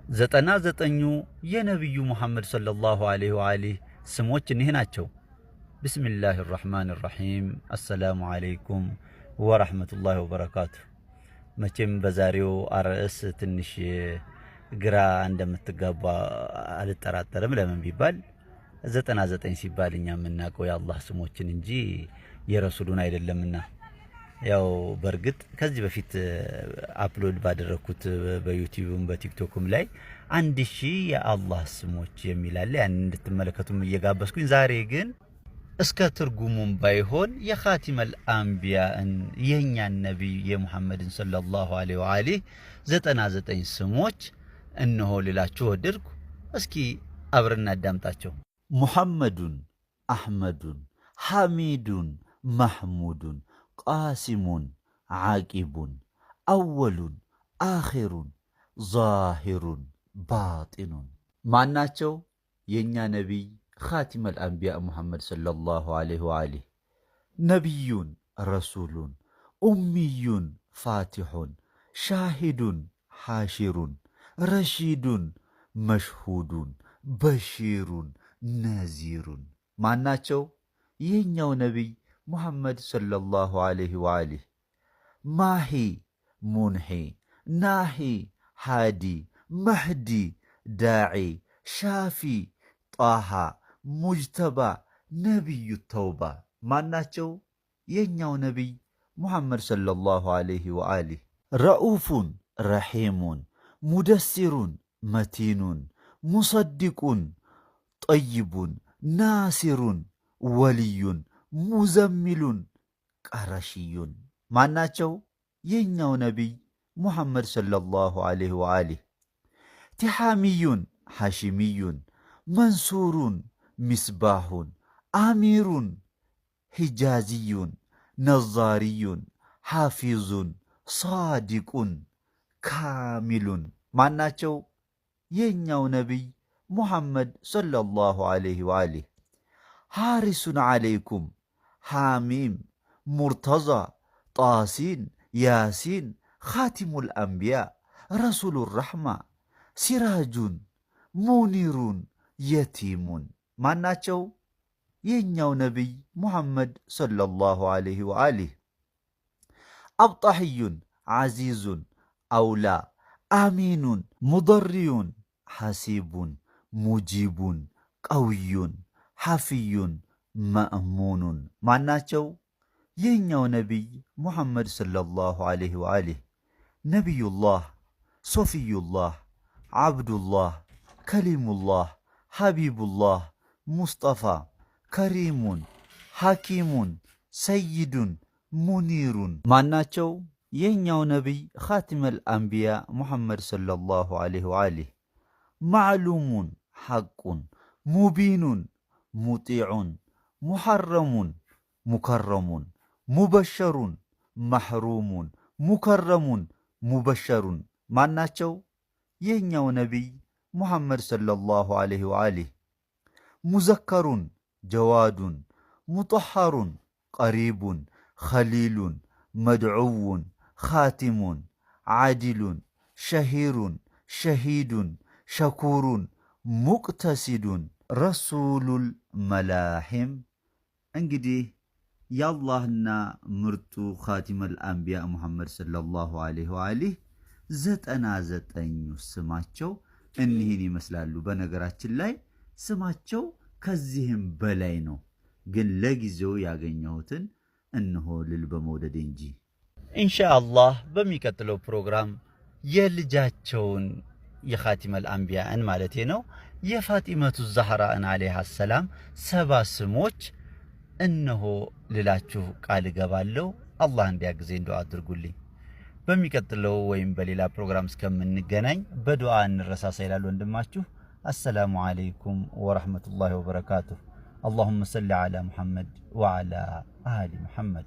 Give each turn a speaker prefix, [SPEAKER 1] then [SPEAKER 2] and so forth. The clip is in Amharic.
[SPEAKER 1] ዘጠኙ የነብዩ መሐመድ ሰለላሁ ዐለይሂ ወአሊህ ስሞች እነዚህ ናቸው። ቢስሚላሂር ረህማኒር ረሂም። አሰላሙ አለይኩም ወራህመቱላሂ ወበረካቱ። መቼም በዛሬው አርዕስ ትንሽ ግራ እንደምትጋባ አልጠራጠርም። ለምን ቢባል 99 ሲባል እኛ የምናውቀው የአላህ ስሞችን እንጂ የረሱሉን አይደለምና። ያው በርግጥ ከዚህ በፊት አፕሎድ ባደረኩት በዩቲዩብም በቲክቶክም ላይ 1000 የአላህ ስሞች የሚል አለ። ያን እንድትመለከቱም እየጋበዝኩኝ ዛሬ ግን እስከ ትርጉሙም ባይሆን የኻቲመል አንቢያእን የኛን ነብይ የሙሐመድን ሰለላሁ ዐለይሂ ወአሊህ 99 ስሞች እነሆ ልላችሁ ወደድኩ። እስኪ አብረን እናዳምጣቸው። ሙሐመዱን፣ አህመዱን፣ ሐሚዱን፣ ማህሙዱን፣ ቃሲሙን፣ ዓቂቡን፣ አወሉን፣ አኺሩን፣ ዛሂሩን፣ ባጢኑን። ማናቸው? የኛ ነቢይ ኻቲመል አንቢያ ሙሐመድ ሰለላሁ ዐለይሂ ወአሊህ። ነቢዩን፣ ረሱሉን፣ ኡሚዩን፣ ፋቲሑን፣ ሻሂዱን፣ ሓሺሩን፣ ረሺዱን፣ መሽሁዱን፣ በሺሩን፣ ነዚሩን። ማናቸው? የኛው ነቢይ ሙሐመድ ሰለላሁ ዐለይሂ ወአሊህ። ማሂ፣ ሙንሒ፣ ናሂ፣ ሃዲ፣ መህዲ፣ ዳዒ፣ ሻፊ፣ ጣሃ፣ ሙጅተባ፣ ነቢዩ ተውባ። ማናቸው? የኛው ነቢይ ሙሐመድ ሰለላሁ ዐለይሂ ወአሊህ። ረኡፉን፣ ረሒሙን፣ ሙደሲሩን፣ መቲኑን፣ ሙሰዲቁን፣ ጠይቡን፣ ናሲሩን፣ ወልዩን፣ ሙዘሚሉን፣ ቀረሽዩን። ማናቸው? የኛው ነቢይ ሙሐመድ ሰለላሁ ዐለይሂ ወአሊህ። ቲሓሚዩን፣ ሐሽሚዩን፣ መንሱሩን፣ ሚስባሁን፣ አሚሩን፣ ሂጃዝዩን፣ ነዛርዩን፣ ሓፊዙን፣ ሳዲቁን፣ ካሚሉን። ማናቸው? የኛው ነቢይ ሙሐመድ ሰለላሁ ዐለይሂ ወአሊህ። ሓሪሱን ዐለይኩም፣ ሓሚም፣ ሙርተዛ፣ ጣሲን፣ ያሲን፣ ኻቲሙል አንቢያ፣ ረሱሉ ረሕማ፣ ሲራጁን፣ ሙኒሩን፣ የቲሙን። ማናቸው? የኛው ነቢይ ሙሐመድ ሰለላሁ ዐለይሂ ወአሊህ። አብጣሕዩን፣ ዓዚዙን፣ አውላ፣ አሚኑን፣ ሙደሪዩን፣ ሐሲቡን፣ ሙጂቡን፣ ቀውዩን፣ ሓፊዩን፣ መእሙኑን። ማናቸው? የኛው ነቢይ ሙሐመድ ሰለላሁ ዐለይሂ ወአሊህ። ነቢዩላህ፣ ሶፊዩላህ፣ ዓብዱላህ፣ ከሊሙላህ፣ ሐቢቡላህ፣ ሙስጠፋ፣ ከሪሙን፣ ሐኪሙን፣ ሰይዱን፣ ሙኒሩን። ማናቸው? የኛው ነቢይ ኻቲመል አንቢያ ሙሐመድ ሰለላሁ ዐለይሂ ወአሊህ። ማዕሉሙን፣ ሐቁን፣ ሙቢኑን፣ ሙጢዑን፣ ሙሐረሙን፣ ሙከረሙን፣ ሙበሸሩን፣ መሕሩሙን፣ ሙከረሙን፣ ሙበሸሩን። ማናቸው? የኛው ነቢይ ሙሐመድ ሰለላሁ ዐለይሂ ወአሊህ። ሙዘከሩን፣ ጀዋዱን፣ ሙጠሐሩን፣ ቀሪቡን፣ ኸሊሉን፣ መድዑውን፣ ኻቲሙን፣ ዓዲሉን፣ ሸሂሩን፣ ሸሂዱን፣ ሸኩሩን፣ ሙቅተሲዱን፣ ረሱሉል መላሒም። እንግዲህ የአላህና ምርጡ ኻቲመል አንቢያ ሙሐመድ ሰለላሁ ዐለይሂ ወአሊህ 99 ስማቸው እኒህን ይመስላሉ። በነገራችን ላይ ስማቸው ከዚህም በላይ ነው፣ ግን ለጊዜው ያገኘሁትን እነሆ ልል በመውደድ እንጂ። ኢንሻአላህ በሚቀጥለው ፕሮግራም የልጃቸውን የኻቲመል አንቢያእን ማለቴ ነው የፋጢመቱ ዛህራን ዐለይሃ ሰላም 70 ስሞች እነሆ ልላችሁ ቃል እገባለሁ። አላህ እንዲያግዘኝ ዱዓ አድርጉልኝ። በሚቀጥለው ወይም በሌላ ፕሮግራም እስከምንገናኝ በዱዓ እንረሳሳ ይላል ወንድማችሁ። አሰላሙ አለይኩም ወራህመቱላሂ ወበረካቱሁ። اللهم صل على محمد وعلى آل محمد.